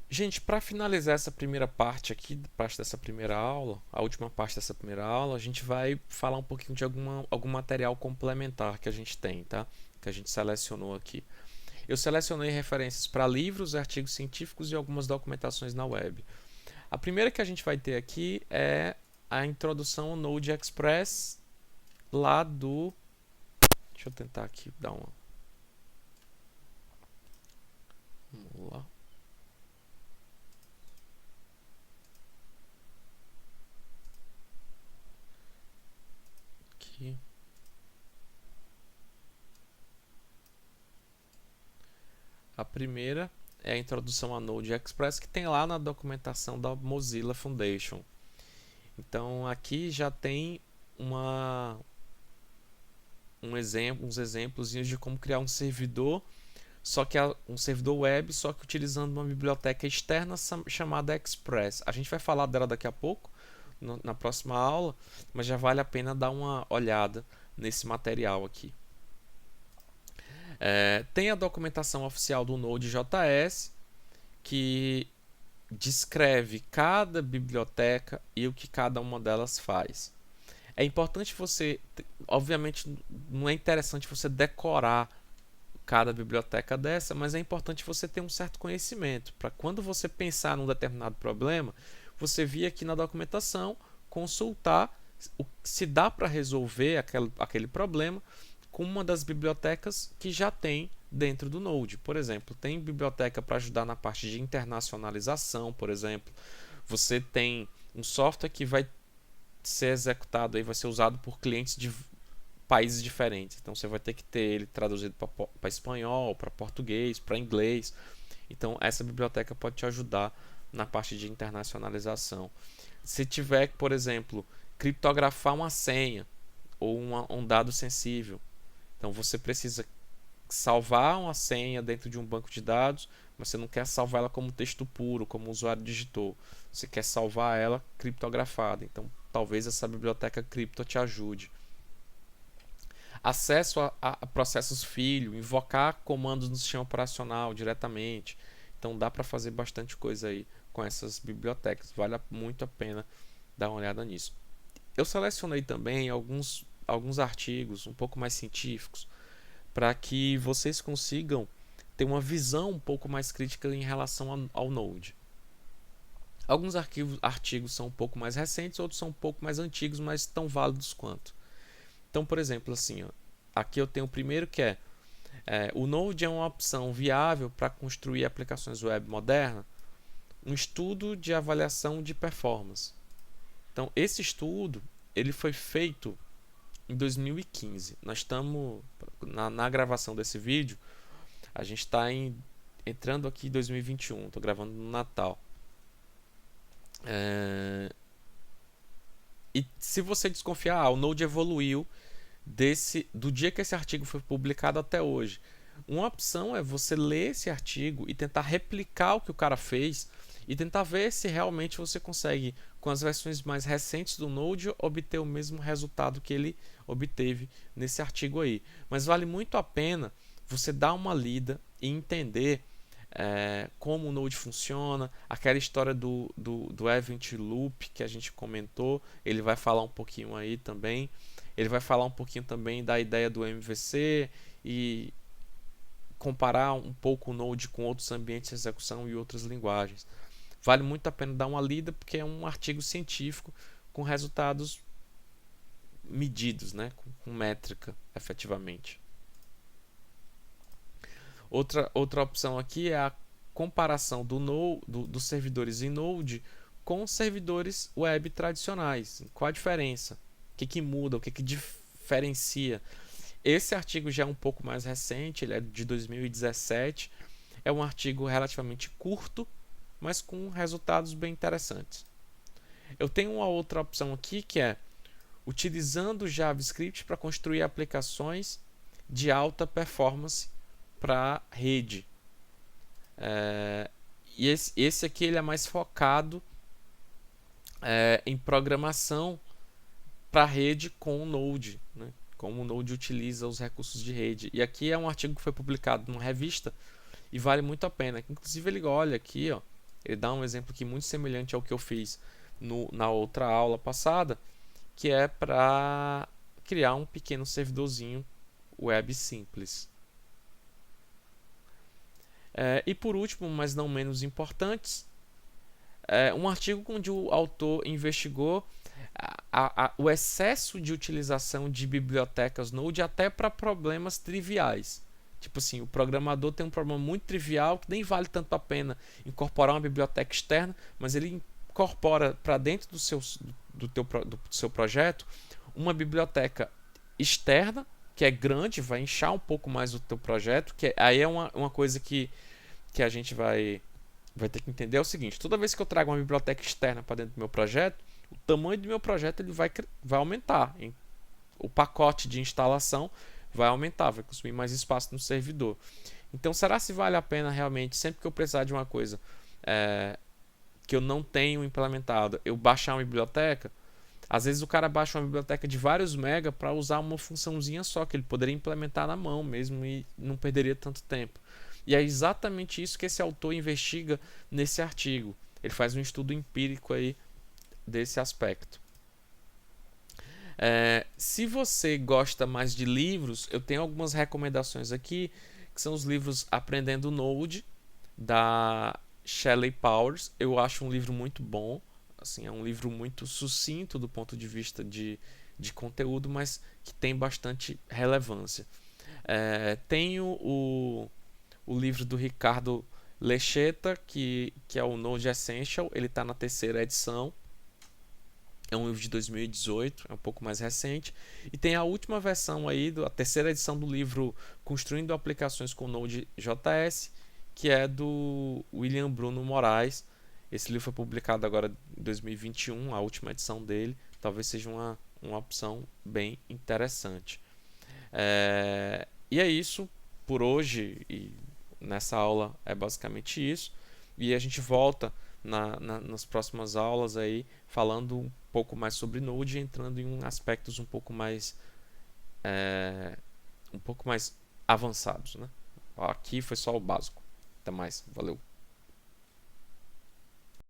Gente, para finalizar essa primeira parte aqui, parte dessa primeira aula, a última parte dessa primeira aula, a gente vai falar um pouquinho de algum material complementar que a gente tem, tá? Que a gente selecionou aqui. Eu selecionei referências para livros, artigos científicos e algumas documentações na web. A primeira que a gente vai ter aqui é a introdução ao Node.js lá do... Deixa eu tentar aqui dar uma... Vamos lá. Aqui. A primeira é a introdução a Node.js que tem lá na documentação da Mozilla Foundation. Então aqui já tem uns exemplos de como criar um servidor, só que um servidor web, só que utilizando uma biblioteca externa chamada Express. A gente vai falar dela daqui a pouco, na próxima aula, mas já vale a pena dar uma olhada nesse material aqui. Tem a documentação oficial do Node.js, que descreve cada biblioteca e o que cada uma delas faz. É importante você, obviamente, não é interessante você decorar cada biblioteca dessa, mas é importante você ter um certo conhecimento para quando você pensar num determinado problema, você vir aqui na documentação, consultar se dá para resolver aquele problema com uma das bibliotecas que já tem dentro do Node. Por exemplo, tem biblioteca para ajudar na parte de internacionalização, por exemplo. Você tem um software que vai ser executado, aí vai ser usado por clientes de países diferentes. Então você vai ter que ter ele traduzido para espanhol, para português, para inglês. Então essa biblioteca pode te ajudar na parte de internacionalização. Se tiver, por exemplo, criptografar uma senha ou um dado sensível, então você precisa salvar uma senha dentro de um banco de dados, mas você não quer salvar ela como texto puro, como o usuário digitou. Você quer salvar ela criptografada. Então talvez essa biblioteca cripto te ajude. Acesso a processos filho, invocar comandos no sistema operacional diretamente. Então dá para fazer bastante coisa aí com essas bibliotecas. Vale muito a pena dar uma olhada nisso. Eu selecionei também alguns artigos um pouco mais científicos para que vocês consigam ter uma visão um pouco mais crítica em relação ao Node. Alguns artigos são um pouco mais recentes, outros são um pouco mais antigos, mas tão válidos quanto. Então, por exemplo, assim, ó, aqui eu tenho o primeiro que o Node é uma opção viável para construir aplicações web modernas, um estudo de avaliação de performance. Então, esse estudo ele foi feito em 2015. Nós estamos na gravação desse vídeo, a gente está entrando aqui em 2021, estou gravando no Natal. E se você desconfiar, o Node evoluiu do dia que esse artigo foi publicado até hoje. Uma opção é você ler esse artigo e tentar replicar o que o cara fez e tentar ver se realmente você consegue, com as versões mais recentes do Node, obter o mesmo resultado que ele obteve nesse artigo aí. Mas vale muito a pena você dar uma lida e entender como o Node funciona, aquela história do Event Loop que a gente comentou, ele vai falar um pouquinho aí também. Ele vai falar um pouquinho também da ideia do MVC e comparar um pouco o Node com outros ambientes de execução e outras linguagens. Vale muito a pena dar uma lida porque é um artigo científico com resultados medidos, né? com métrica, efetivamente. Outra opção aqui é a comparação dos servidores em Node com servidores web tradicionais. Qual a diferença? O que muda? O que diferencia? Esse artigo já é um pouco mais recente, ele é de 2017. É um artigo relativamente curto, mas com resultados bem interessantes. Eu tenho uma outra opção aqui que é utilizando JavaScript para construir aplicações de alta performance para rede. E esse aqui ele é mais focado em programação para rede com o Node, né? Como o Node utiliza os recursos de rede. E aqui é um artigo que foi publicado numa revista e vale muito a pena. Inclusive ele olha aqui, ó, ele dá um exemplo aqui muito semelhante ao que eu fiz na outra aula passada, que é para criar um pequeno servidorzinho web simples. E por último, mas não menos importante, um artigo onde o autor investigou o excesso de utilização de bibliotecas Node até para problemas triviais. Tipo assim, o programador tem um problema muito trivial que nem vale tanto a pena incorporar uma biblioteca externa, mas ele incorpora para dentro do seu projeto uma biblioteca externa, que é grande, vai inchar um pouco mais o teu projeto, que aí é uma coisa que a gente vai ter que entender. É o seguinte: toda vez que eu trago uma biblioteca externa para dentro do meu projeto, o tamanho do meu projeto ele vai aumentar. O pacote de instalação vai aumentar, vai consumir mais espaço no servidor. Então, será se vale a pena realmente, sempre que eu precisar de uma coisa que eu não tenho implementado, eu baixar uma biblioteca? Às vezes o cara baixa uma biblioteca de vários mega para usar uma funçãozinha só, que ele poderia implementar na mão mesmo e não perderia tanto tempo. E é exatamente isso que esse autor investiga nesse artigo. Ele faz um estudo empírico aí desse aspecto. Se você gosta mais de livros, eu tenho algumas recomendações aqui, que são os livros Aprendendo Node, da Shelley Powers. Eu acho um livro muito bom. Assim, é um livro muito sucinto do ponto de vista de conteúdo, mas que tem bastante relevância. Tenho o livro do Ricardo Lecheta, que é o Node Essential. Ele está na 3ª edição. É um livro de 2018, é um pouco mais recente. E tem a última versão aí, a 3ª edição do livro Construindo Aplicações com Node.js, que é do William Bruno Moraes. Esse livro foi publicado agora em 2021, a última edição dele. Talvez seja uma opção bem interessante. E é isso por hoje. E nessa aula é basicamente isso. E a gente volta nas próximas aulas aí falando um pouco mais sobre Node, entrando em aspectos um pouco mais avançados, né? Aqui foi só o básico. Até mais, valeu.